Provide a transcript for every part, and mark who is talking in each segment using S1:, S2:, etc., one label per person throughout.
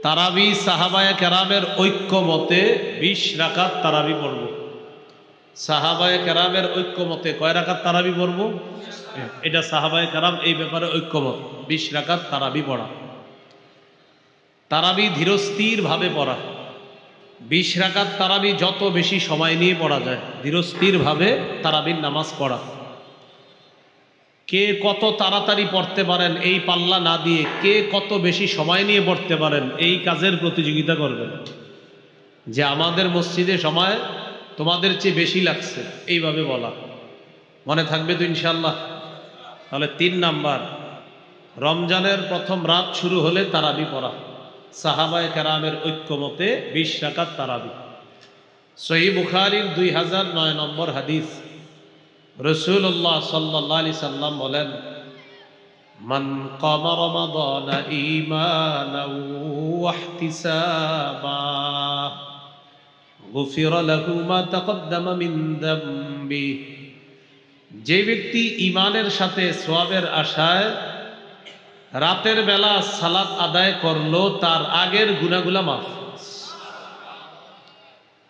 S1: তারাবি সাহাবায়ে কেরামের ঐক্য মতে 20 রাকাত তারাবি পড়ব। সাহাবায়ে কেরামের ঐক্য মতে কয় রাকাত তারাবি পড়ব? এটা সাহাবায়ে কেরাম এই ব্যাপারে ঐক্যমত, 20 রাকাত তারাবি পড়া। তারাবি ধীরস্থির ভাবে পড়া। 20 রাকাত তারাবি যত বেশি সময় নিয়ে পড়া যায়, ধীরস্থির ভাবে তারাবির নামাজ পড়া। কে কত তাড়াতাড়ি পড়তে পারেন এই পাল্লা না দিয়ে কে কত বেশি সময় নিয়ে পড়তে পারেন এই কাজের প্রতিযোগিতা করবেন, যে আমাদের মসজিদে সময় তোমাদের চেয়ে বেশি লাগছে, এইভাবে বলা। মনে থাকবে তো ইনশাল্লাহ? তাহলে 3 নাম্বার, রমজানের প্রথম রাত শুরু হলে তারাবি পড়া। সাহাবায়ে কেরামের ঐক্যমতে 20 রাকাত তারাবি। সহিহ বুখারীর 2009 নম্বর হাদিস, রাসূলুল্লাহ সাল্লাল্লাহু আলাইহি সাল্লাম বলেন, মান কামা রমাদানা ঈমানান ওয়া ইহতিসাবা গুফিরা লাহু মা তাকদ্দামা মিন যামবি। যে ব্যক্তি ঈমানের সাথে সওয়াবের আশায় রাতের বেলা সালাত আদায় করলো, তার আগের গুনাহগুলো মাফ।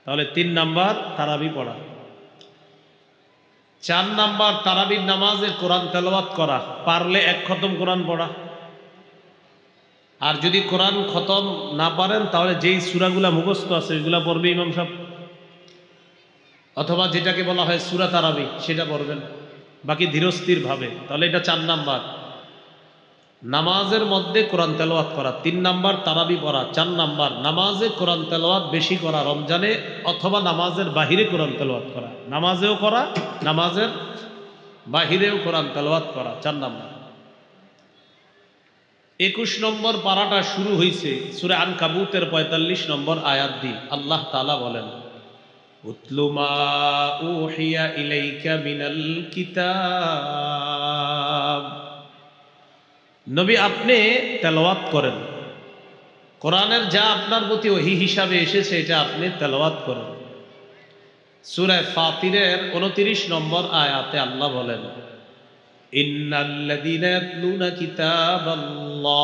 S1: তাহলে 3 নাম্বার তারাবি পড়া। 4 নাম্বার তারাবির নামাজে কোরআন তেলাওয়াত করা, পারলে 1 খতম কোরআন পড়া। আর যদি কোরআন খতম না পারেন তাহলে যেই সূরাগুলা মুখস্থ আছে ওইগুলা পড়বে ইমাম সাহেব, অথবা যেটাকে বলা হয় সূরা তারাবি সেটা পড়বেন, বাকি ধীরস্থির ভাবে। তাহলে এটা 4 নাম্বার, নামাজের মধ্যে কোরআন তেলাওয়াত করা। 3 নাম্বার তারাবি পড়া। 4 নাম্বার নামাজে কোরআন তেলাওয়াত বেশি করা রমজানে, অথবা নামাজের বাহিরে কোরআন তেলাওয়াত করা। নামাজেও করা, নামাজের বাহিরেও কোরআন তেলাওয়াত করা। 4 নাম্বার। 21 নম্বর পারাটা শুরু হয়েছে সূরা আনকাবুতের 45 নম্বর আয়াত দিয়ে। আল্লাহ তাআলা বলেন, উতলু মা উহিয়া ইলাইকা মিনাল কিতাব। নবী আপনি তেলাওয়াত করেন, কোরআনের যা আপনার প্রতি ওহী হিসাবে এসেছে এটা আপনি তেলাওয়াত করেন। সূরা ফাতিরের 29 নম্বর আয়াতে আল্লাহ বলেন, ইন্নাল্লাযীনা ইয়াতলুনা কিতাবাল্লাহ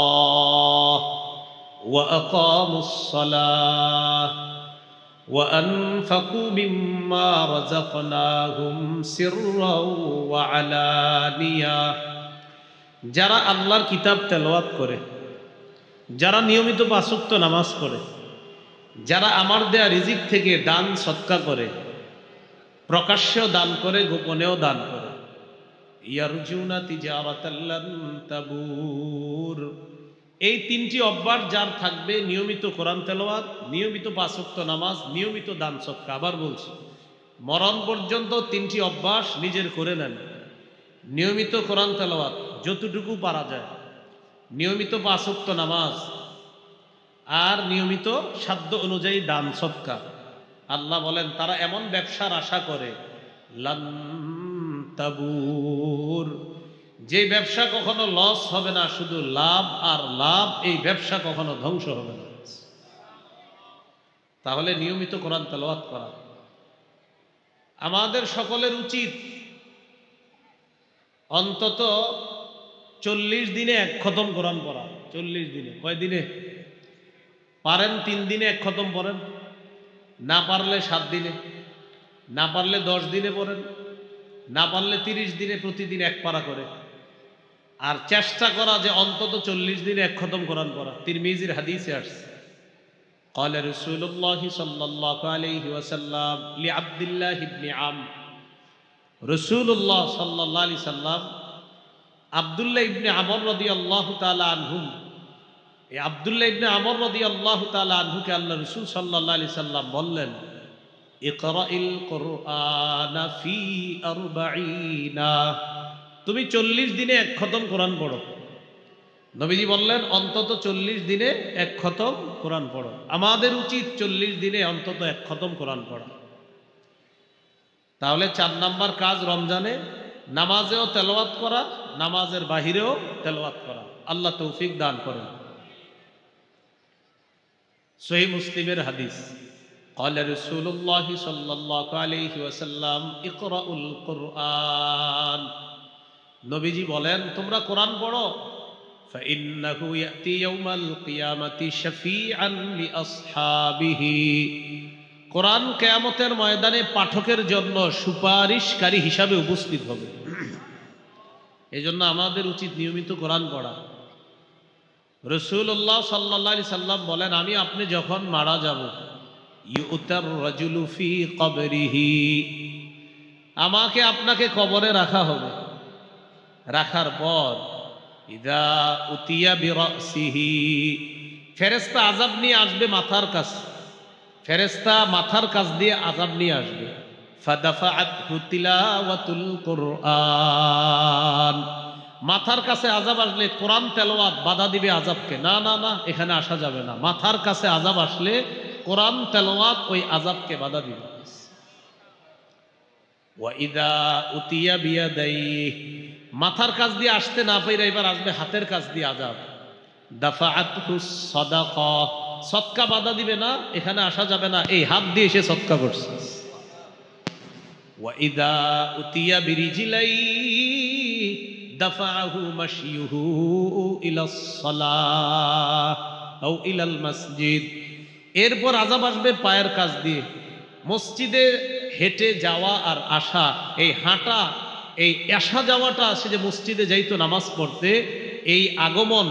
S1: ওয়া আকামুস সালাহ ওয়া আনফাকু মিম্মা রাযাকনাহুম সিররাও ওয়া আলানিয়াহ। যারা আল্লাহর কিতাব তেলাওয়াত করে, যারা নিয়মিত 5 ওয়াক্ত নামাজ পড়ে, যারা আমার দেয়া রিজিক থেকে দান সদকা করে, প্রকাশ্যেও দান করে, গোপনেও দান করে, ইয়ারজুনা তিজারাতাল লান তাবুর। এই 3টি অভ্যাস যার থাকবে, নিয়মিত কোরআন তেলাওয়াত, নিয়মিত 5 ওয়াক্ত নামাজ, নিয়মিত দান সদকা। আবার বলছি, মরণ পর্যন্ত 3টি অভ্যাস নিজের করে নেন। নিয়মিত কোরআন তেলাওয়াত যতটুকু পারা যায়, নিয়মিত 5 ওয়াক্ত নামাজ, আর নিয়মিত সাধ্য অনুযায়ী দান সদকা। আল্লাহ বলেন তারা এমন ব্যবসার আশা করে, লান তাবুর, যে ব্যবসা কখনো লস হবে না, শুধু লাভ আর লাভ, এই ব্যবসা কখনো ধ্বংস হবে না। তাহলে নিয়মিত কোরআন তেলাওয়াত করা। আমাদের সকলের উচিত অন্তত 40 দিনে 1 খতম কোরআন পড়া। 40 দিনে, কয় দিনে পারেন? 3 দিনে 1 খতম পড়েন, না পারলে 7 দিনে, না পারলে 10 দিনে পড়েন, না পারলে 30 দিনে প্রতিদিন 1 পারা করে। আর চেষ্টা করা যে অন্তত 40 দিনে 1 খতম কোরআন পড়া। তিরমিজির হাদিসে আসছে, قال رسول الله صلى الله عليه وسلم لعبد الله بن عمرو। রাসূলুল্লাহ সাল্লাল্লাহু আলাইহি সাল্লাম আব্দুল্লাহ ইবনে আমর রাদিয়াল্লাহু তাআলা আনহু, এই আব্দুল্লাহ ইবনে আমর রাদিয়াল্লাহু তাআলা আনহুকে আল্লাহ রাসূল সাল্লাল্লাহু আলাইহি সাল্লাম বললেন, ইকরাইল কুরআনা ফি 40, তুমি 40 দিনে 1 খতম কোরআন পড়ো। নবীজি বললেন অন্তত 40 দিনে 1 খতম কোরআন পড়ো। আমাদের উচিত 40 দিনে অন্তত 1 খতম কোরআন পড়া। তাহলে 4 নাম্বার কাজ রমজানে নামাজেও তেলাওয়াত করা, নামাজের বাহিরেও তেলাওয়াত করা। আল্লাহ তৌফিক দান করেন। সহিহ মুসলিমের হাদিস, قال رسول الله صلى الله عليه وسلم اقرأوا القرآن। নবীজি বলেন তোমরা কোরআন পড়ো, فإنه يأتي يوم القيامة شفيعا لأصحابه। কোরআন কিয়ামতের ময়দানে পাঠকের জন্য সুপারিশকারী হিসাবে উপস্থিত হবে। এই জন্য আমাদের উচিত নিয়মিত কোরআন পড়া। রাসূলুল্লাহ সাল্লাল্লাহু আলাইহি সাল্লাম বলেন, আমি আপনি যখন মারা যাব, ইউতার রাজুলু ফি কবরিহি, আমাকে আপনাকে কবরে রাখা হবে। রাখার পর ইদা উতিয়া বিরাসিহি, ফেরেশতা আযাব নিয়ে আসবে মাথার কাছে। ফেরেশতা মাথার কাছ দিয়ে আযাব নিয়ে আসবে। ফাদাফাআতহু তিলাওয়াতুল কুরআন, মাথার কাছে আযাব আসলে কোরআন তেলাওয়াত বাধা দিবে আযাবকে। না না না, এখানে আসা যাবে না। মাথার কাছে আযাব আসলে কোরআন তেলাওয়াত ওই আযাবকে বাধা দিবে। ওয়া ইদা উতিয়া বিয়াদাইহি, মাথার কাছ দিয়ে আসতে না পাইরা এবার আসবে হাতের কাছ দিয়ে আযাব। দাফাআতহু সাদাকা, সদকা বাধা দিবে না, এখানে আসা যাবে না, এই হাত দিয়ে সে সদকা করছে। ওয়া ইদা উতিয়া বিরিজিলাইহি দাফাআহু মাশইউহু ইলাস সালাহ আও ইলাল মসজিদ, এরপর আযাব আসবে পায়ের কাছ দিয়ে। মসজিদে হেঁটে যাওয়া আর আসা, এই হাঁটা, এই আসা যাওয়াটা, সে যে মসজিদে যাইতো নামাজ পড়তে, এই আগমন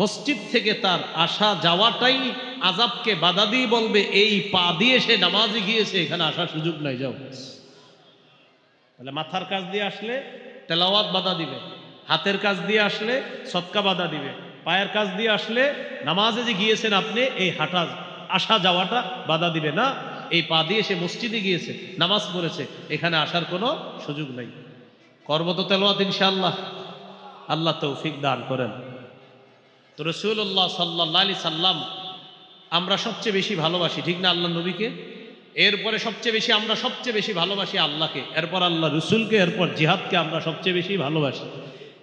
S1: মসজিদ থেকে তার আসা যাওয়াটাই আযাবকে বাধা দিয়ে বলবে, এই পা দিয়ে সে নামাজে গিয়েছে, এখানে আসার সুযোগ নাই, যাও। তাহলে মাথার কাছ দিয়ে আসলে তেলাওয়াত বাধা দিবে, হাতের কাছ দিয়ে আসলে সদকা বাধা দিবে, পায়ের কাছ দিয়ে আসলে নামাজে যে গিয়েছেন আপনি, এই হাঁটা আসা যাওয়াটা বাধা দিবে না। এই পা দিয়ে সে মসজিদে গিয়েছে, নামাজ পড়েছে, এখানে আসার কোনো সুযোগ নাই। করব তো তেলাওয়াত ইনশাআল্লাহ, আল্লাহ তৌফিক দান করেন। তো রাসূলুল্লাহ সাল্লাল্লাহু আলাইহি সাল্লাম আমরা সবচেয়ে বেশি ভালোবাসি, ঠিক না? আল্লাহ নবীকে, এরপরে সবচেয়ে বেশি আমরা সবচেয়ে বেশি ভালোবাসি আল্লাহকে, এরপর আল্লাহ রসুলকে, এরপর জিহাদকে আমরা সবচেয়ে বেশি ভালোবাসি।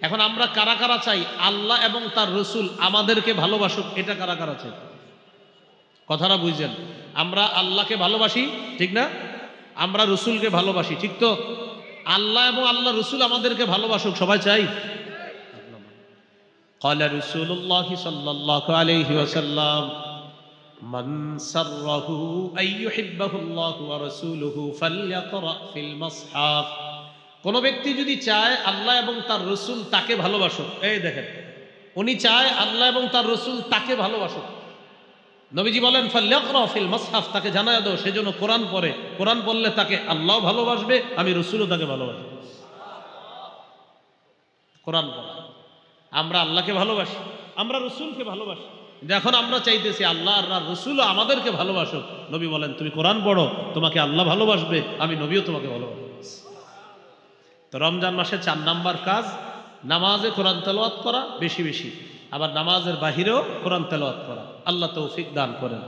S1: এখন আমরা কারা কারা চাই আল্লাহ এবং তার রসুল আমাদেরকে ভালোবাসুক? এটা কারা কারা চাই? কথাটা বুঝছেন? আমরা আল্লাহকে ভালোবাসি, ঠিক না? আমরা রসুলকে ভালোবাসি, ঠিক তো? আল্লাহ এবং আল্লাহ রসুল আমাদেরকে ভালোবাসুক সবাই চাই। قال رسول الله صلى الله عليه وسلم من سره أن يحبه الله ورسوله فليقرأ في المصحف। কোন ব্যক্তি যদি চায় আল্লাহ এবং তার রসুল তাকে ভালোবাসুক, এই দেখেন, উনি চায় আল্লাহ এবং তার রসুল তাকে ভালোবাসুক, নবীজি বলেন ফালইকরা ফিল মাসহাফ, তাকে জানায় দাও সেজন্য কোরআন পড়ে। কোরআন পড়লে তাকে আল্লাহ ভালোবাসবে, আমি রসুলও তাকে ভালোবাসবো। কোরআন পড়া, আমরা আল্লাহকে ভালোবাসি, আমরা রসুলকে ভালোবাসি। এখন আমরা চাইতেছি আল্লাহ আর রসুলও আমাদেরকে ভালোবাসুক। নবী বলেন তুমি কোরআন পড়ো, তোমাকে আল্লাহ ভালোবাসবে, আমি নবীও তোমাকে ভালোবাসবো। তো রমজান মাসে 4 নাম্বার কাজ নামাজে কোরআন তেলাওয়াত করা বেশি বেশি, আবার নামাজের বাহিরেও কোরআন তেলাওয়াত করা। আল্লাহ তৌফিক দান করেন।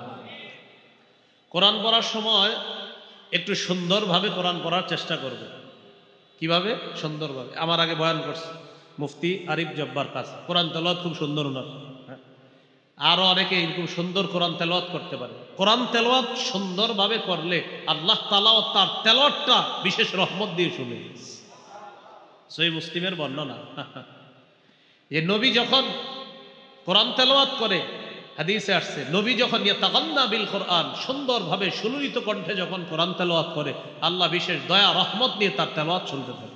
S1: কোরআন পড়ার সময় একটু সুন্দরভাবে কোরআন পড়ার চেষ্টা করব। কিভাবে? সুন্দরভাবে। আমার আগে বয়ান করছে মুফতি আরিফ জব্বার কাজ, কোরআন তেলাওয়াত খুব সুন্দর না, আরো অনেকে খুব সুন্দর কোরআন তেলাওয়াত করতে পারে। কোরআন তেলাওয়াত সুন্দরভাবে করলে আল্লাহ তাআলা তার তেলাওয়াতটা বিশেষ রহমত দিয়ে শুনে। সহিহ মুসলিমের বর্ণনা যে নবী যখন কোরআন তেলাওয়াত করে, হাদিসে আসছে নবী যখন ইয়াতাগান্না বিল কোরআন, সুন্দরভাবে সুললিত কণ্ঠে যখন কোরআন তেলাওয়াত করে, আল্লাহ বিশেষ দয়া রহমত নিয়ে তার তেলাওয়াত শুনতে থাকে।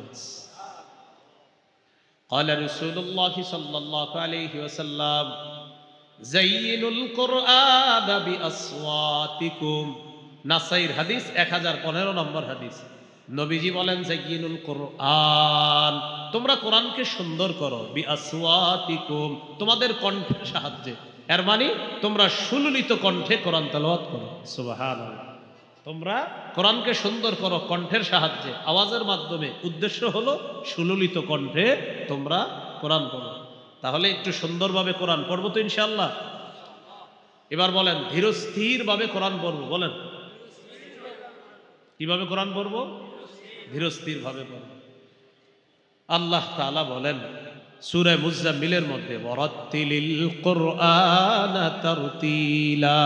S1: قال رسول الله صلى الله عليه وسلم زينوا القرآن بأصواتكم। নাসাইর হাদিস 1015 নম্বর হাদিস। নবীজি বলেন জাইয়িনুল কোরআন, তোমরা কোরআনকে সুন্দর করো, বিআসওয়াতিকুম, তোমাদের কণ্ঠের সাহায্যে। এর মানে তোমরা সুললিত কণ্ঠে কোরআন তেলাওয়াত করো। সুবহানাল্লাহ। তোমরা কোরআনকে সুন্দর করো কণ্ঠের সাহায্যে, আওয়াজের মাধ্যমে। উদ্দেশ্য হলো সুললিত কণ্ঠে তোমরা কোরআন পড়ো। তাহলে একটু সুন্দরভাবে কোরআন পড়বো তো ইনশাআল্লাহ। এবার বলেন ধীরস্থির ভাবে কোরআন পড়বো। বলেন কিভাবে কোরআন পড়বো? ধীরস্থির ভাবে পড়বো। আল্লাহ তাআলা বলেন সূরা মুজাম্মিলের মধ্যে, ওয়ারাত্তিলিল কুরআনা তারতিলা।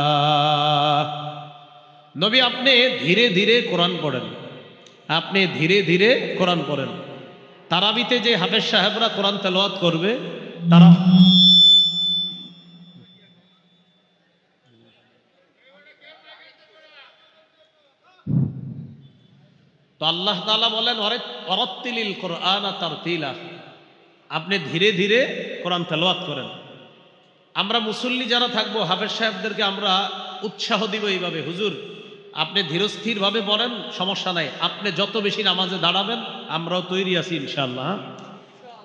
S1: নবী আপনি ধীরে ধীরে কোরআন পড়েন, আপনি ধীরে ধীরে কোরআন পড়েন। তারাবিতে যে হাফেজ সাহেবরা কোরআন তেলাওয়াত করবে, তারা তো আল্লাহ তাআলা বলেন ওয়ারাত্তিলিল কুরআনা তারতিলা, আপনি ধীরে ধীরে কোরআন তেলাওয়াত করেন। আমরা মুসল্লি যারা থাকবো হাফেজ সাহেবদেরকে আমরা উৎসাহ দিব এইভাবে, হুজুর আপনি ধীরস্থিরভাবে পড়েন, সমস্যা নাই, আপনি যত বেশি নামাজে দাঁড়াবেন আমরাও তৈরি আছি ইনশাআল্লাহ।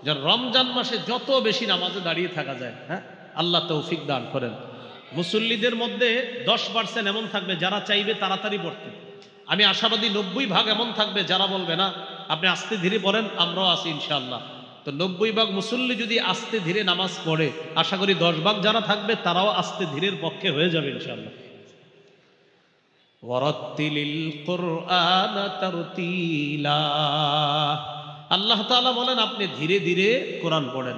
S1: যে রমজান মাসে যত বেশি নামাজে দাঁড়িয়ে থাকা যায়, হ্যাঁ আল্লাহ তৌফিক দান করেন। মুসল্লিদের মধ্যে 10% এমন থাকবে যারা চাইবে তাড়াতাড়ি পড়তে। আমি আশাবাদী 90% এমন থাকবে যারা বলবে না আপনি আস্তে ধীরে পড়েন, আমরাও আছি ইনশাআল্লাহ। তো 90% মুসল্লি যদি আস্তে ধীরে নামাজ পড়ে, আশা করি 10% যারা থাকবে তারাও আস্তে ধীরের পক্ষে হয়ে যাবে ইনশাআল্লাহ। ওয়ারাত্তিলিল কুরআনা তারতিলা, আল্লাহ তাআলা বলেন আপনি ধীরে ধীরে কোরআন পড়েন।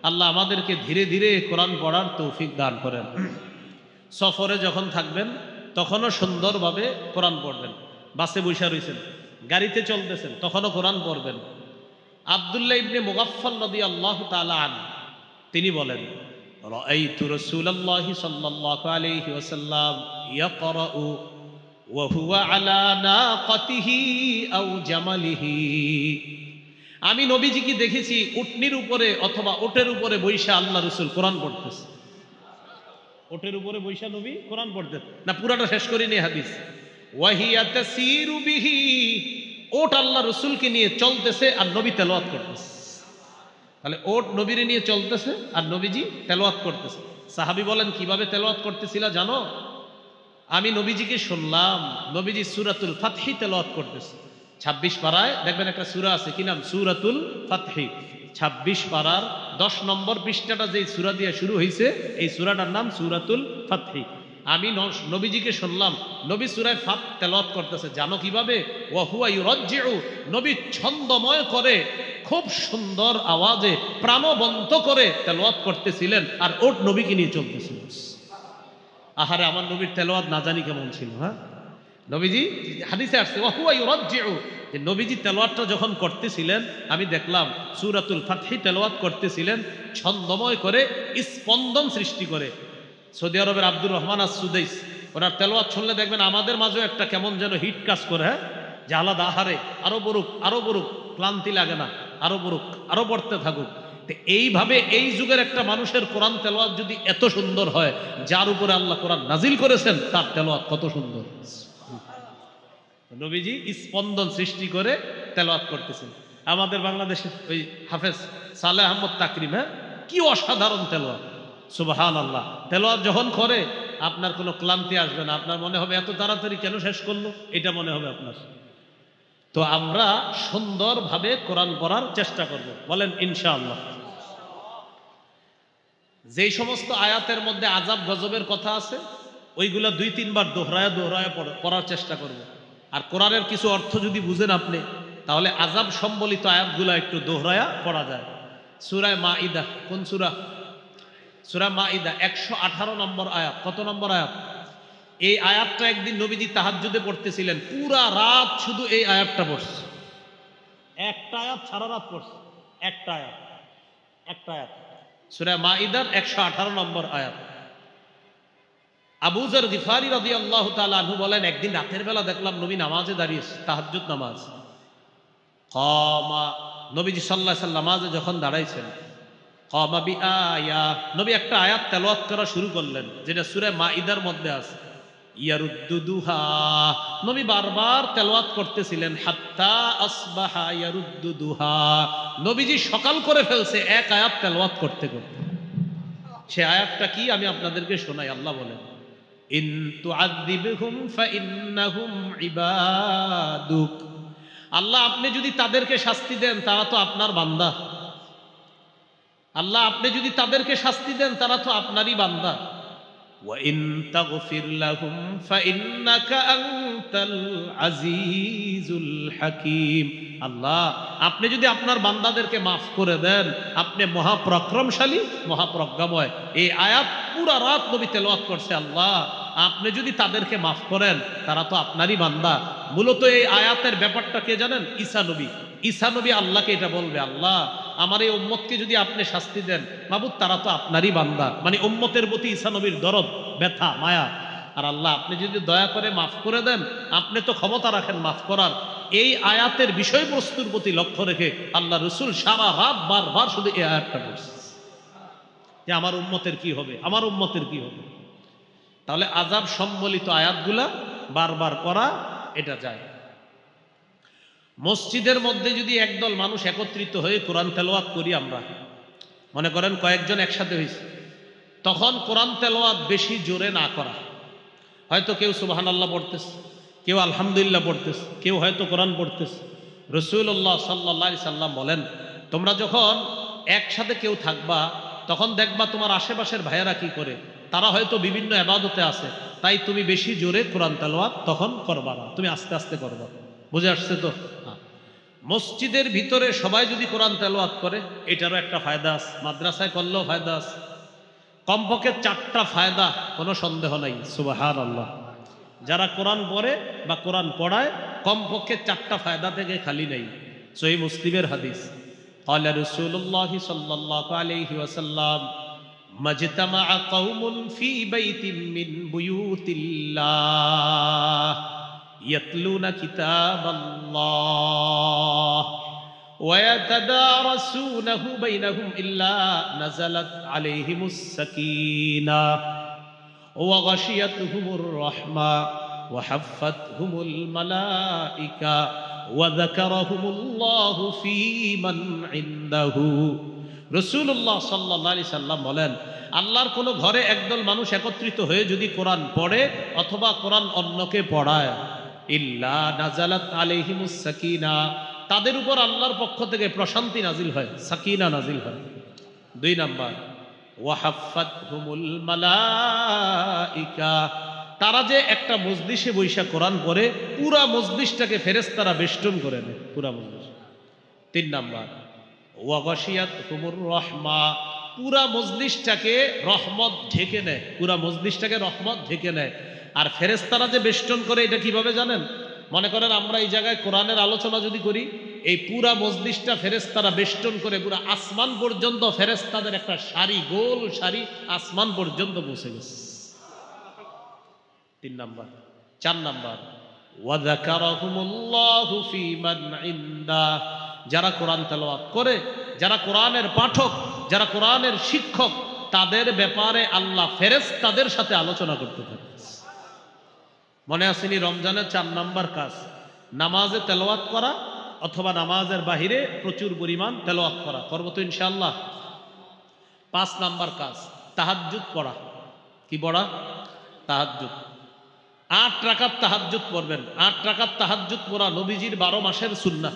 S1: আল্লাহ আমাদেরকে ধীরে ধীরে কোরআন পড়ার তৌফিক দান করেন। সফরে যখন থাকবেন তখনও সুন্দরভাবে কোরআন পড়বেন। বাসে বসে রয়েছেন, গাড়িতে চলতেছেন, তখনও কোরআন পড়বেন। আব্দুল্লাহ ইবনে মুগাফফাল রাদিয়াল্লাহু তাআলা আনহু তিনি বলেন, রাআইতু রাসূলুল্লাহি সাল্লাল্লাহু আলাইহি ওয়াসাল্লাম ইয়াকরাউ ওয়া হুয়া আলা নাকাতিহি আও জামালিহি, আমি নবীজিকে দেখেছি উটনির উপরে অথবা ওটের উপরে বৈশা আল্লাহ রাসূল কোরআন পড়তেছে। ওটের উপরে বৈশা নবী কোরআন পড়তেন না, পুরাটা শেষ করিনি হাদিস। ওয়াহিয়া তাসিরু বিহি, ওট আল্লাহ রাসূলকে নিয়ে চলতেছে আর নবী তেলাওয়াত করতেছে। তাহলে ওট নবীরে নিয়ে চলতেছে আর নবীজি তেলাওয়াত করতেছে। সাহাবী বলেন কিভাবে তেলাওয়াত করতেছিল জানো? আমি নবীজিকে শুনলাম নবীজি সূরাতুল ফাতহি তেলাওয়াত করতেছে। 26 পারায় দেখবেন একটা সূরা আছে, কি নাম? সূরাতুল ফাতহি। 26 পারার 10 নম্বর পৃষ্ঠাটা যেই সূরা দিয়ে শুরু হয়েছে এই সূরাটার নাম সূরাতুল ফাতহি। আমি নবীজিকে শুনলাম নবী সূরায় ফাত তেলাওয়াত করতেছে। জানো কিভাবে? ওয়া হুয়া ইউরাজ্জিউ, নবী ছন্দময় করে খুব সুন্দর আওয়াজে প্রাণবন্ত করে তেলাওয়াত করতেছিলেন আর ওট নবীকে নিয়ে চলতেছিল। আহারে আমার নবীর তেলাওয়াত না জানি কেমন ছিল। হ্যাঁ, নবীজি হাদিসে আসছে ওয়া হুয়া ইউরাজ্জিউ, যে নবীজি তেলাওয়াতটা যখন করতেছিলেন আমি দেখলাম সূরাতুল ফাতহি তেলাওয়াত করতেছিলেন ছন্দময় করে, স্পন্দন সৃষ্টি করে। সৌদি আরবের আব্দুর রহমান আস-সুদাইস ওনার তেলাওয়াত শুনলে দেখবেন আমাদের মাঝেও একটা কেমন যেন হিট কাজ করে। হ্যাঁ, যে আলাদা, আহারে আরো বড়ুক আরো বড়ুক, ক্লান্তি লাগে না, আরো বড়ুক আরো পড়তে থাকুক। এইভাবে এই যুগের একটা মানুষের কোরআন তেলাওয়াত যদি এত সুন্দর হয়, যার উপরে আল্লাহ কোরআন নাজিল করেছেন তার তেলাওয়াত কত সুন্দর। নবীজি স্পন্দন সৃষ্টি করে তেলাওয়াত করতেছেন। আমাদের বাংলাদেশের ওই হাফেজ সালেহ আহমদ তাকরিম, হ্যাঁ কি অসাধারণ তেলাওয়াত, সুবহানাল্লাহ। তেলাওয়াত যখন করে আপনার কোনো ক্লান্তি আসবে না, আপনার মনে হবে এত তাড়াতাড়ি কেন শেষ করলো, এটা মনে হবে আপনার। তো আমরা সুন্দরভাবে কোরআন পড়ার চেষ্টা করব, বলেন ইনশাআল্লাহ। যেই সমস্ত আয়াতের মধ্যে আযাব গজবের কথা আছে ওইগুলা 2-3 বার দোহরায়া দোহরায়া পড়ার চেষ্টা করব। আর কোরআনের কিছু অর্থ যদি বুঝেন আপনি, তাহলে আযাব সম্বলিত আয়াতগুলা একটু দোহরায়া পড়া যায়। সূরা মাঈদা, কোন সূরা? সূরা মাঈদা 118 নম্বর আয়াত। কত নম্বর আয়াত? এই আয়াতটা একদিন নবীজি তাহাজ্জুদে পড়তেছিলেন, পুরা রাত শুধু এই আয়াতটা পড়ছে। একটা আয়াত সারা রাত পড়ছে, একটা আয়াত। সূরা মাঈদার 118 নম্বর আয়াত। আবু যর গিফারি রাদিয়াল্লাহু তাআলা আনহু বলেন একদিন রাতের বেলা দেখলাম নবী নামাজে দাঁড়িয়েছে, তাহাজ্জুদ নামাজ। নবীজি সাল্লাল্লাহু আলাইহি ওয়াসাল্লাম নামাজে যখন দাঁড়াইছেন, কামা বিআয়া, নবী একটা আয়াত তেলাওয়াত করা শুরু করলেন যেটা সূরা মাঈদার মধ্যে আছে। ইয়ারুদ্দুহা, নবী বারবার তেলাওয়াত করতেছিলেন, হাত্তা আসবাহা ইয়ারুদ্দুহা, নবীজি সকাল করে ফেলছে এক আয়াত তেলাওয়াত করতে করতে। সে আয়াতটা কি আমি আপনাদেরকে শোনাই। আল্লাহ বলেন, ইন তুআযিবহুম ফাইন্নাহুম ইবাদুক, আল্লাহ আপনি যদি তাদেরকে শাস্তি দেন তারা তো আপনার বান্দা। আল্লাহ আপনি যদি তাদেরকে শাস্তি দেন তারা তো আপনারই বান্দা। ওয়া ইন তাগফির লাহুম ফাইন্নাকা আনতাল আজিজুল হাকীম, আল্লাহ আপনি যদি আপনার বান্দাদেরকে মাফ করে দেন আপনি মহাপরাক্রমশালী মহাপ্রজ্ঞাময়। এই আয়াত পুরা রাত নবী তেলাওয়াত করছে। আল্লাহ আপনি যদি তাদেরকে মাফ করেন তারা তো আপনারই বান্দা। মূলত এই আয়াতের ব্যাপারটা কে জানেন? ঈসা নবী। ঈসা নবী আল্লাহকে এটা বলবে, আল্লাহ আমার এই উম্মতকে যদি আপনি শাস্তি দেন মাবুদ তারা তো আপনারই বান্দা। মানে উম্মতের প্রতি ঈসা নবীর দরদ, ব্যথা, মায়া। আর আল্লাহ আপনি যদি দয়া করে মাফ করে দেন, আপনি তো ক্ষমতা রাখেন মাফ করার, এই আয়াতের বিষয়বস্তুর প্রতি লক্ষ্য রেখে আল্লাহ রসুল সারা রাত বারবার শুধু এই আয়াতটা পড়ছে যে আমার উম্মতের কি হবে, আমার উম্মতের কি হবে। তাহলে আযাব সম্বলিত আয়াতগুলা বারবার পড়া এটা যায়। মসজিদের মধ্যে যদি একদল মানুষ একত্রিত হয়ে কোরআন তেলাওয়াত করি, আমরা মনে করেন কয়েকজন একসাথে হয়েছে, তখন কোরআন তেলাওয়াত বেশি জোরে না করা। হয়তো কেউ সুবহানাল্লাহ পড়তেছে, কেউ আলহামদুলিল্লাহ পড়তেছে, কেউ হয়তো কোরআন পড়তেছে। রাসূলুল্লাহ সাল্লাল্লাহু আলাইহি সাল্লাম বলেন, তোমরা যখন একসাথে কেউ থাকবা তখন দেখবা তোমার আশেপাশের ভাইয়েরা কি করে, তারা হয়তো বিভিন্ন ইবাদতে আছে, তাই তুমি বেশি জোরে কোরআন তেলাওয়াত তখন করবা না, তুমি আস্তে আস্তে করবা। বুঝে আসছে তো? মসজিদের ভিতরে সবাই যদি কোরআন তেলাওয়াত করে এটারও একটা ফায়দা আছে, মাদ্রাসায় করলেও ফায়দা আছে। কমপক্ষে 4টা ফায়দা, কোনো সন্দেহ নাই। সুবহানাল্লাহ। যারা কোরআন পড়ে বা কোরআন পড়ায় কমপক্ষে 4টা ফায়দা থেকে খালি নেই। সহিহ মুসলিমের হাদিস, قال رسول الله صلى الله عليه وسلم ما اجتمع قوم في بيت من بيوت الله يتلون كتاب الله ويتدارسونه بينهم إلا نزلت عليهم السكينة وغشيتهم الرحمة وحفتهم الملائكة وذكرهم الله في من عنده। রাসূলুল্লাহ সাল্লাল্লাহু আলাইহি সাল্লাম বলেন, আল্লাহর কোন ঘরে একদল মানুষ একত্রিত হয়ে যদি কোরআন পড়ে অথবা কোরআন অন্যকে পড়ায়, ইল্লা নাজালাত আলাইহিমুস সাকিনা, তাদের উপর আল্লাহর পক্ষ থেকে প্রশান্তি নাজিল হয়, সাকিনা নাজিল হয়। 2 নাম্বার, ওয়াহাফাতহুমুল মালাইকা, তারা যে একটা মজলিসে বৈশা কোরআন পড়ে পুরা মজলিসটাকে ফেরেশতারা বেষ্টন করে নেয়, পুরা মজলিস। 3 নাম্বার, ওয়াগাশিয়াতহুমুর রাহমা, পুরা মজলিসটাকে রহমত ঢেকে নেয়, পুরা মজলিসটাকে রহমত ঢেকে নেয়। আর ফেরেশতারা যে বেষ্টন করে এটা কিভাবে জানেন? মনে করেন আমরা এই জায়গায় কোরআনের আলোচনা যদি করি, এই পুরা মজলিসটা ফেরেশতারা বেষ্টন করে পুরা আসমান পর্যন্ত, ফেরেশতাদের একটা সারি, গোল সারি আসমান পর্যন্ত পৌঁছে গেছে। 3 নাম্বার। 4 নাম্বার, ওয়াযাকারাহুমুল্লাহু ফী মান ইনদা, যারা কোরআন তেলাওয়াত করে, যারা কোরআনের পাঠক, যারা কোরআনের শিক্ষক, তাদের ব্যাপারে আল্লাহ ফেরেশতাদের সাথে আলোচনা করতে থাকে। মনে আসেনি রমজানের 4 নাম্বার কাজ নামাজে তেলাওয়াত করা অথবা নামাজের বাহিরে প্রচুর পরিমাণ তেলাওয়াত করা, করব তো ইনশাআল্লাহ। 5 নাম্বার কাজ তাহাজ্জুদ পড়া। কি পড়া? তাহাজ্জুদ। 8 রাকাত তাহাজ্জুদ পড়বেন। 8 রাকাত তাহাজ্জুদ পড়া নবীজির 12 মাসের সুন্নাহ।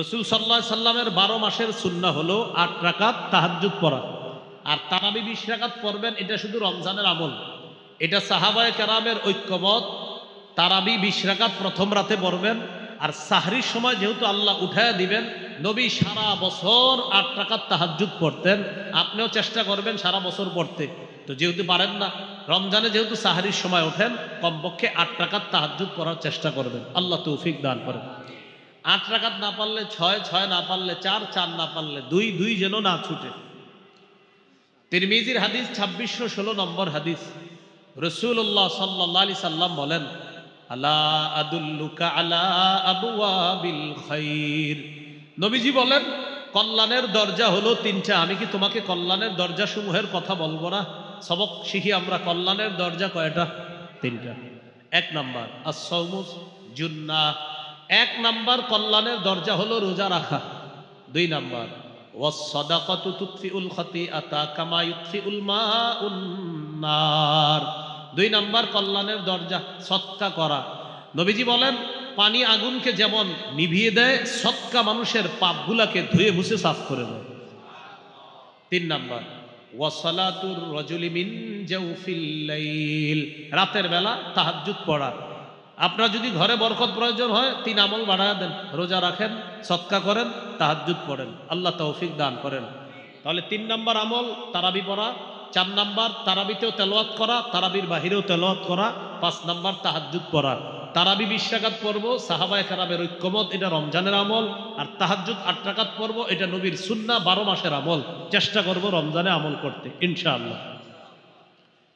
S1: রাসূল সাল্লাল্লাহু আলাইহি সাল্লামের 12 মাসের সুন্নাহ হলো 8 রাকাত তাহাজ্জুদ পড়া। আর তারাবি 20 রাকাত পড়বেন, এটা শুধু রমজানের আমল। এটা সাহাবায়ে কেরামের ঐক্যমত। তারাবি 20 রাকাত প্রথম রাতে পড়বেন, আর সাহরির সময় যেহেতু আল্লাহ উঠায়া দিবেন, নবী সারা বছর 8 রাকাত তাহাজ্জুদ পড়তেন। আপনিও চেষ্টা করবেন সারা বছর পড়তে। তো যেহেতু পারেন না, রমজানে যেহেতু সাহরির সময় ওঠেন, কমপক্ষে 8 রাকাত তাহাজ্জুদ পড়ার চেষ্টা করবেন। আল্লাহ তৌফিক দান করেন। 8 রাকাত না পারলে 6, 6 না পারলে 4, 4 না পারলে 2, 2 যেন না ছুটে। তিরমিজির হাদিস 2616 নম্বর হাদিস, রাসূলুল্লাহ সাল্লাল্লাহু আলাইহি সাল্লাম বলেন, আলা আদুল্লুকা আলা আবওয়াবিল খাইর, নবীজি বলেন কল্যাণের দরজা হলো 3টা, আমি কি তোমাকে কল্যাণের দরজা সমূহের কথা বলবো না? সবক শিখি আমরা, কল্যাণের দরজা কয়টা? 3টা। 1 নাম্বার আস-সাওমু জুন্নাহ, 1 নাম্বার কল্যাণের দরজা হলো রোজা রাখা। 2 নাম্বার ওয়াস-সাদাকাতু তুতফিউল খাতিআতা কামা ইউতফিউল মাউন নার, 2 নাম্বার কল্যাণের দরজা সদকা করা। নবীজি বলেন পানি আগুনকে যেমন নিভিয়ে দেয়, সদকা মানুষের পাপগুলাকে ধুয়ে মুছে সাফ করে দেয়। 3 নাম্বার ওয়াসালাতুর রাজুলি মিন জাওফিল লাইল, রাতের বেলা তাহাজ্জুদ পড়া। আপনার যদি ঘরে বরকত প্রয়োজন হয় 3 আমল বাড়ায়া দেন, রোজা রাখেন, সদকা করেন, তাহাজ্জুদ পড়েন, আল্লাহ তৌফিক দান করেন। তাহলে 3 নাম্বার আমল তারাবি পড়া, 4 নাম্বার তারাবিতেও তেলাওয়াত করা, তারাবির বাহিরেও তেলাওয়াত করা, 5 নাম্বার তাহাজ্জুদ পড়া। তারাবি 20 রাকাত পড়বো, সাহাবায়ে কেরামের ঐক্যমত, এটা রমজানের আমল। আর তাহাজ্জুদ 8 রাকাত পড়বো, এটা নবীর সুন্নাহ, 12 মাসের আমল। চেষ্টা করব রমজানে আমল করতে ইনশাআল্লাহ।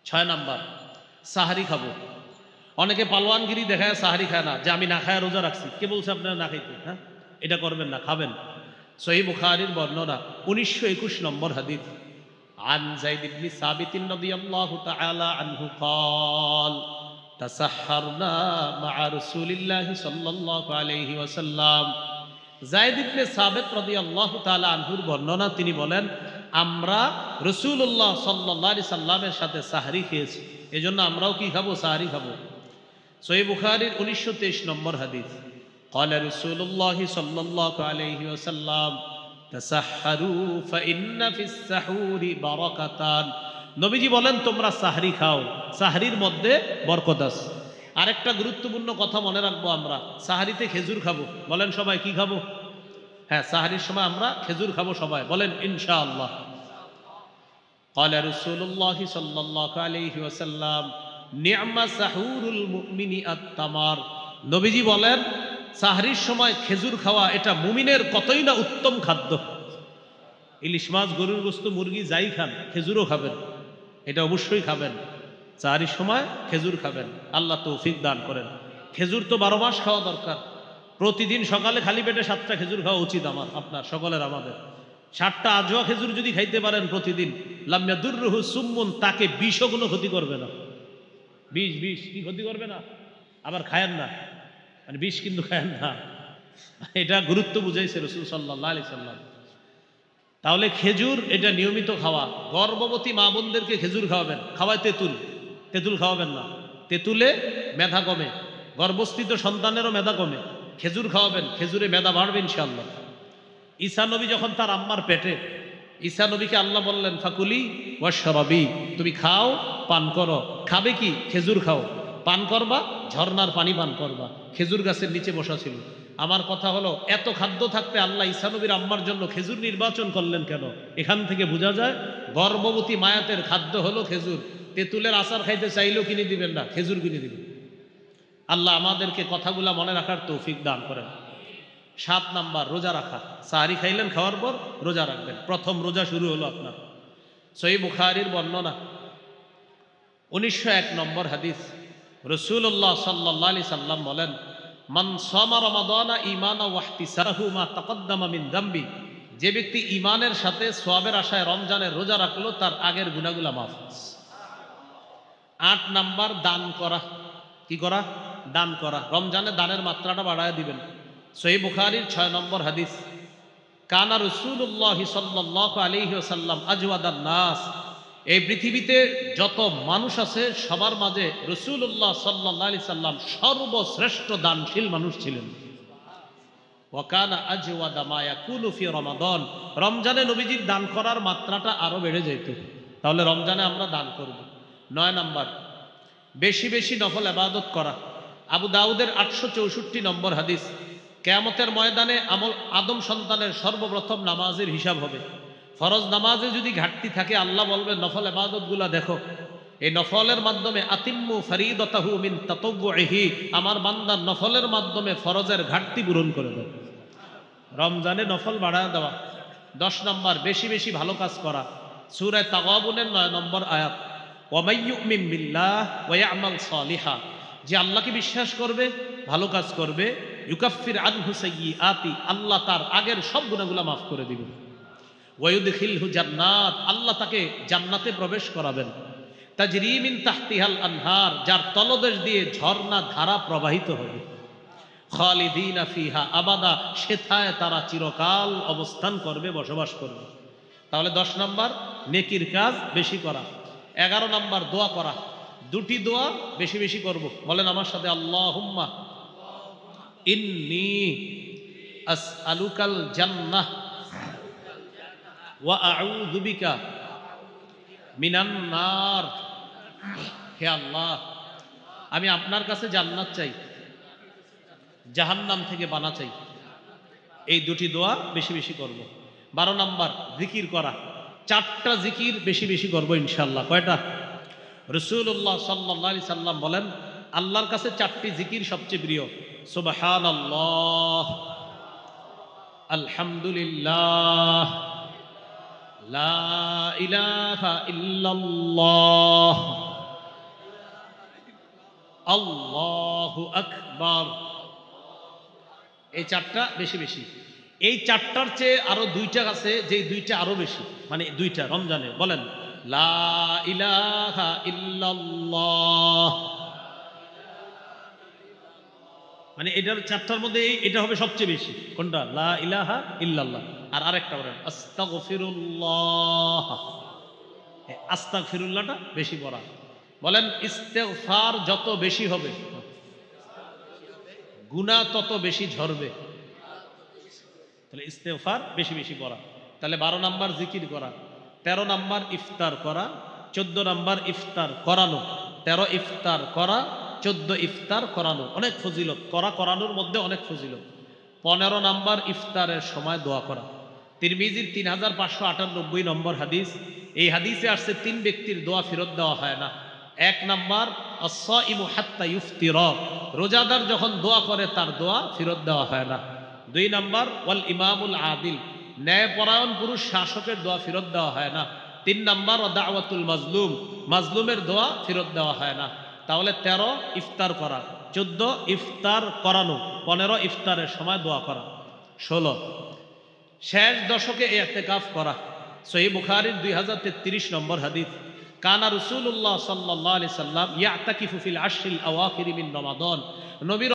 S1: 6 নাম্বার সাহারি খাবো। অনেকে পালোয়ানগিরি দেখায় সাহারি খায় না, যে আমি না খায় রোজা রাখছি। কে বলছে আপনারা না খাইতে? হ্যাঁ, এটা করবেন না, খাবেন। সহিহ বুখারীর বর্ণনা 1921 নম্বর হাদিস। عن زيد بن ثابت رضي الله تعالى عنه قال تسحرنا مع رسول الله صلى الله عليه وسلم। যায়েদ ইবনে সাবিত রাদিয়াল্লাহু তাআলা আনহুর বর্ণনা, তিনি বলেন আমরা রাসূলুল্লাহ সাল্লাল্লাহু আলাইহি সাল্লামের সাথে সাহরি খেয়েছি, এজন্য আমরাও কি খাবো? সাহরি খাবো। সহিহ বুখারীর 1923 নম্বর হাদিস। قال رسول الله صلى الله عليه وسلم تسحروا فإن في السحور بركتان। নবীজি বলেন তোমরা সাহরি খাও, সাহরির মধ্যে বরকত আছে। আরেকটা গুরুত্বপূর্ণ কথা মনে রাখবো, আমরা সাহারিতে খেজুর খাবো। বলেন সবাই কি খাবো? হ্যাঁ, সাহারির সময় আমরা খেজুর খাবো সবাই, বলেন ইনশাআল্লাহ। قال رسول الله صلى الله عليه وسلم নি'মা সাহুরুল মুমিনি আত-তামার। নবীজি বলেন সাহরির সময় খেজুর খাওয়া এটা মুমিনের কতই না উত্তম খাদ্য। ইলিশ মাছ, গরুর গোশত, মুরগি যাই খান, খেজুরও খাবেন, এটা অবশ্যই খাবেন। সাহরির সময় খেজুর খাবেন, আল্লাহ তৌফিক দান করেন। খেজুর তো 12 মাস খাওয়া দরকার। প্রতিদিন সকালে খালি পেটে 7টা খেজুর খাওয়া উচিত আমার, আপনার, সকলের, আমাদের। 7টা আজোয়া খেজুর যদি খাইতে পারেন প্রতিদিন, লাম ইয়াদুররুহু সুম্মুন, তাকে বিষও কোনো ক্ষতি করবে না। বিষ কি ক্ষতি করবে না? আবার খায়েন না, মানে বিষ কিন্তু খায়েন না, এটা গুরুত্ব বুঝাইছে রাসূল সাল্লাল্লাহু আলাইহি সাল্লাম। তাহলে খেজুর এটা নিয়মিত খাওয়া। গর্ভবতী মা বোনদেরকে খেজুর খাওয়াবেন। খাওয়ায় তেঁতুল খাওয়াবেন না, তেঁতুলে মেধা কমে, গর্ভস্থিত সন্তানেরও মেধা কমে। খেজুর খাওয়াবেন, খেজুরে মেধা বাড়বে ইনশাআল্লাহ। ঈসা নবী যখন তার আম্মার পেটে, ঈসা নবীকে আল্লাহ বললেন ফাকুলি ওয়াশরাবি, তুমি খাও, পান করো। খাবে কি? খেজুর খাও। পান করবা, ঝর্ণার পানি পান করবা। খেজুর গাছের নিচে বসা ছিল। আমার কথা হলো, এত খাদ্য থাকতে আল্লাহ ঈসা নবীর আম্মার জন্য খেজুর নির্বাচন করলেন কেন? এখান থেকে বোঝা যায় গর্ভবতী মায়াতের খাদ্য হলো খেজুর। তেঁতুলের আচার খাইতে চাইলেও কিনে দিবেন না, খেজুর কিনে দিবেন। আল্লাহ আমাদেরকে কথাগুলা মনে রাখার তৌফিক দান করেন। 7 নাম্বার, রোজা রাখা। সাহারি খাইলেন, খাওয়ার পর রোজা রাখবেন। প্রথম রোজা শুরু হলো আপনার। সহিহ বুখারীর বর্ণনা 1901 নম্বর হাদিস। রাসূলুল্লাহ সাল্লাল্লাহু আলাইহি সাল্লাম বলেন মান সামা রমাদানা ঈমানান ওয়া ইহতিসাবাহু মা তাকদ্দামা মিন যামবি, যে ব্যক্তি ঈমানের সাথে সওয়াবের আশায় রমজানের রোজা রাখলো, তার আগের গুনাহগুলো মাফ। 8 নাম্বার, দান করা। কি করা? দান করা। রমজানে দানের মাত্রাটা বাড়ায় দিবেন। সহিহ বুখারীর 6 নম্বর হাদিস। কানা রাসূলুল্লাহ সাল্লাল্লাহু আলাইহি ওয়াসাল্লাম আজওয়াদান নাস, এই পৃথিবীতে যত মানুষ আছে সবার মাঝে রাসূলুল্লাহ সাল্লাল্লাহু আলাইহি সাল্লাম সর্বশ্রেষ্ঠ দানশীল মানুষ ছিলেন। ওয়া কানা আজওয়াদা মা ইয়াকুনু ফি রমাদান, রমজানে নবীজির দান করার মাত্রাটা আরো বেড়ে যেত। তাহলে রমজানে আমরা দান করব। 9 নাম্বার, বেশি বেশি নফল ইবাদত করা। আবু দাউদের 864 নম্বর হাদিস। কিয়ামতের ময়দানে আদম সন্তানের সর্বপ্রথম নামাজের হিসাব হবে। ফরজ নামাজে যদি ঘাটতি থাকে, আল্লাহ বলবে নফল ইবাদতগুলা দেখো, এই নফলের মাধ্যমে আতিম্মু ফরিদাতাহু মিন তাতাওউহি, আমার বান্দা নফলের মাধ্যমে ফরজের ঘাটতি পূরণ করে দেয়। রমজানে নফল বাড়ায় দেওয়া। 10 নম্বর, বেশি বেশি ভালো কাজ করা। সূরা তাগাবুনের 9 নম্বর আয়াত। ওয়া মান ইউমিন বিল্লাহ ওয়া ইয়ামাল সালিহা, যে আল্লাহকে বিশ্বাস করবে, ভালো কাজ করবে, ইউকাফির আনহু সাইয়্যাতি, আল্লাহ তার আগের সব গুনাহগুলো মাফ করে দিবেন। ওয়া ইউদখিলহু জান্নাত, আল্লাহ তাকে জান্নাতে প্রবেশ করাবেন। তাজরি মিন তাহতিহাল আনহার, যার তলদেশ দিয়ে ঝর্ণা ধারা প্রবাহিত হবে। খালিদিনা ফিহা আবাদা, সেথায় তারা চিরকাল অবস্থান করবে, বসবাস করবে। তাহলে 10 নাম্বার, নেকির কাজ বেশি করা। 11 নাম্বার, দোয়া করা। 2টি দোয়া বেশি বেশি করব, বলেন আমার সাথে, আল্লাহুম্মা ইন্নী আসআলুকাল জান্নাহ ওয়া আউযু বিকা মিনান নার। হে আল্লাহ, আমি আপনার কাছে জান্নাত চাই, জাহান্নাম থেকে বানা চাই। এই 2টি দোয়া বেশি বেশি করব। 12 নাম্বার, জিকির করা। 4টা জিকির বেশি বেশি করব ইনশাআল্লাহ। কয়টা? রাসূলুল্লাহ সাল্লাল্লাহু আলাইহি সাল্লাম বলেন আল্লাহর কাছে 4টি জিকির সবচেয়ে প্রিয়। সুবহানাল্লাহ, আলহামদুলিল্লাহ, লা ইলাহা ইল্লাল্লাহ, আল্লাহু আকবার। এই চারটা বেশি বেশি। এই চারটার চেয়ে আরো দুইটা আছে, যে দুইটা আরো বেশি, মানে দুইটা রমজানে বলেন লা ইলাহা ইল্লাল্লাহ। মানে এটার চারটার মধ্যে এটা হবে সবচেয়ে বেশি। কোনটা? লা ইলাহা ইল্লাল্লাহ। আর আরেকটা বলেন আস্তাগফিরুল্লাহ। আস্তাগফিরুল্লাহটা বেশি পড়া। বলেন ইস্তেগফার যত বেশি হবে গুনাহ তত বেশি ঝরবে। তাহলে ইস্তেগফার বেশি বেশি পড়া। তাহলে 12 নাম্বার জিকির করা, 13 নাম্বার ইফতার করা, 14 নাম্বার ইফতার করানো, 13 ইফতার করা, 14 ইফতার করানো। অনেক ফজিলত, করানোর মধ্যে অনেক ফজিলত। 15 নাম্বার ইফতারের সময় দোয়া করা। তিরমিজির 3598 নম্বর হাদিস। এই হাদিসে আসছে 3 ব্যক্তির দোয়া ফেরত দেওয়া হয় না। 1 নাম্বার আস-সাইমু হাত্তা ইফতিরা, রোজাদার যখন দোয়া করে তার দোয়া ফেরত দেওয়া হয় না। 2 নাম্বার ওয়াল ইমামুল আদিল, ন্যায়পরায়ণ পুরুষ শাসকের দোয়া ফেরত দেওয়া হয় না। 3 নাম্বার ও দাওয়াতুল মাজলুম, মাজলুমের দোয়া ফেরত দেওয়া হয় না। তাহলে 13 ইফতার করা, 14 ইফতার করানো, 15 ইফতারের সময় দোয়া করা, 16 শেষ দশকে ইতিকাফ করা। সহিহ বুখারীর 2033 নম্বর হাদিস। কানা রাসূলুল্লাহ সাল্লাল্লাহু আলাইহি সাল্লাম ইয়াতাকিফু ফিল আশরিল আওয়াখির মিন রমাদান। নবী